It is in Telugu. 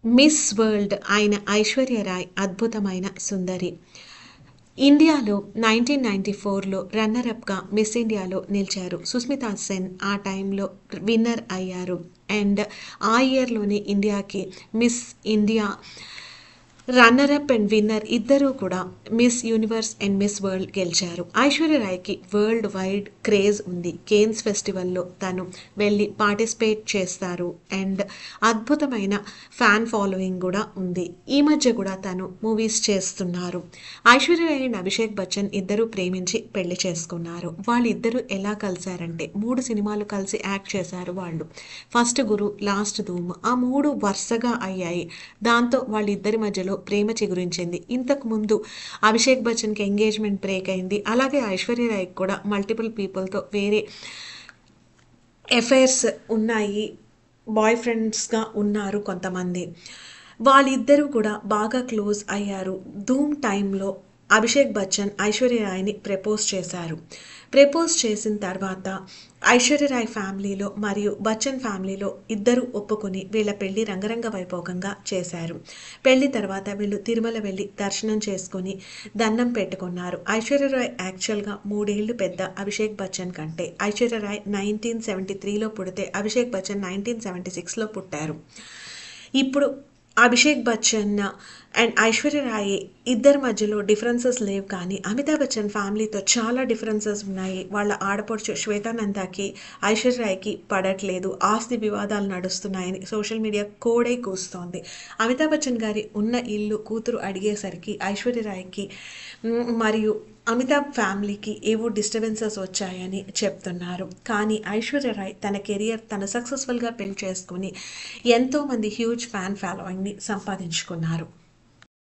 మిస్ వరల్డ్ అయిన ఐశ్వర్య రాయ్ అద్భుతమైన సుందరి. ఇండియాలో 1994లో రన్నరప్‌గా మిస్ ఇండియాలో నిలిచారు. సుస్మితా సెన్ ఆ టైంలో విన్నర్ అయ్యారు. అండ్ ఆ ఇయర్‌లోనే ఇండియాకి miss India runner-up and winner ఇద్దరూ కూడా miss universe and miss world గెలిచారు. ఐశ్వర్య రాయ్‌కి వరల్డ్ వైడ్ క్రేజ్ ఉంది. కేన్స్ ఫెస్టివల్‌లో తను వెళ్ళి పార్టిసిపేట్ చేస్తారు. అండ్ అద్భుతమైన ఫ్యాన్ ఫాలోయింగ్ కూడా ఉంది. ఈ మధ్య కూడా తను మూవీస్ చేస్తున్నారు. ఐశ్వర్య రాయ్ అండ్ అభిషేక్ బచ్చన్ ఇద్దరు ప్రేమించి పెళ్లి చేసుకున్నారు. వాళ్ళిద్దరూ ఎలా కలిశారంటే 3 సినిమాలు కలిసి యాక్ట్ చేశారు వాళ్ళు. ఫస్ట్ గురు, లాస్ట్ ధూమ్, ఆ 3 వరుసగా అయ్యాయి. దాంతో వాళ్ళిద్దరి మధ్యలో ప్రేమ చిగురించింది. ఇంతకు ముందు అభిషేక్ బచ్చన్‌కి ఎంగేజ్‌మెంట్ బ్రేక్ అయింది. అలాగే ఐశ్వర్య రాయ్‌కి కూడా మల్టిపుల్ పీపుల్‌తో వేరే ఎఫైర్స్ ఉన్నాయి. బాయ్ ఫ్రెండ్స్‌గా ఉన్నారు కొంతమంది. వాళ్ళిద్దరూ కూడా బాగా క్లోజ్ అయ్యారు. ధూమ్ టైంలో అభిషేక్ బచ్చన్ ఐశ్వర్య రాయ్‌ని ప్రపోజ్ చేశారు. ప్రపోజ్ చేసిన తర్వాత ఐశ్వర్య రాయ్ ఫ్యామిలీలో మరియు బచ్చన్ ఫ్యామిలీలో ఇద్దరు ఒప్పుకొని వీళ్ళ పెళ్లి రంగరంగ వైభోగంగా చేశారు. పెళ్లి తర్వాత వీళ్ళు తిరుమల వెళ్ళి దర్శనం చేసుకొని దండం పెట్టుకున్నారు. ఐశ్వర్య రాయ్ యాక్చువల్‌గా 3 ఏళ్లు పెద్ద అభిషేక్ బచ్చన్ కంటే. ఐశ్వర్య రాయ్ 1973లో పుడితే అభిషేక్ బచ్చన్ 1976లో పుట్టారు. ఇప్పుడు అభిషేక్ బచ్చన్ అండ్ ఐశ్వర్య రాయ్ ఇద్దరి మధ్యలో డిఫరెన్సెస్ లేవు, కానీ అమితాబ్ బచ్చన్ ఫ్యామిలీతో చాలా డిఫరెన్సెస్ ఉన్నాయి. వాళ్ళ ఆడపడుచు శ్వేతానందాకి ఐశ్వర్య రాయ్‌కి పడట్లేదు. ఆస్తి వివాదాలు నడుస్తున్నాయని సోషల్ మీడియా కోడై కూస్తోంది. అమితాబ్ బచ్చన్ గారి ఉన్న ఇల్లు కూతురు అడిగేసరికి ఐశ్వర్య రాయ్‌కి మరియు అమితాబ్ ఫ్యామిలీకి ఏవో డిస్టర్బెన్సెస్ వచ్చాయని చెప్తున్నారు. కానీ ఐశ్వర్య రాయ్ తన కెరియర్ తను సక్సెస్ఫుల్గా పెళ్లి చేసుకుని ఎంతోమంది హ్యూజ్ ఫ్యాన్ ఫాలోయింగ్ని సంపాదించుకున్నారు.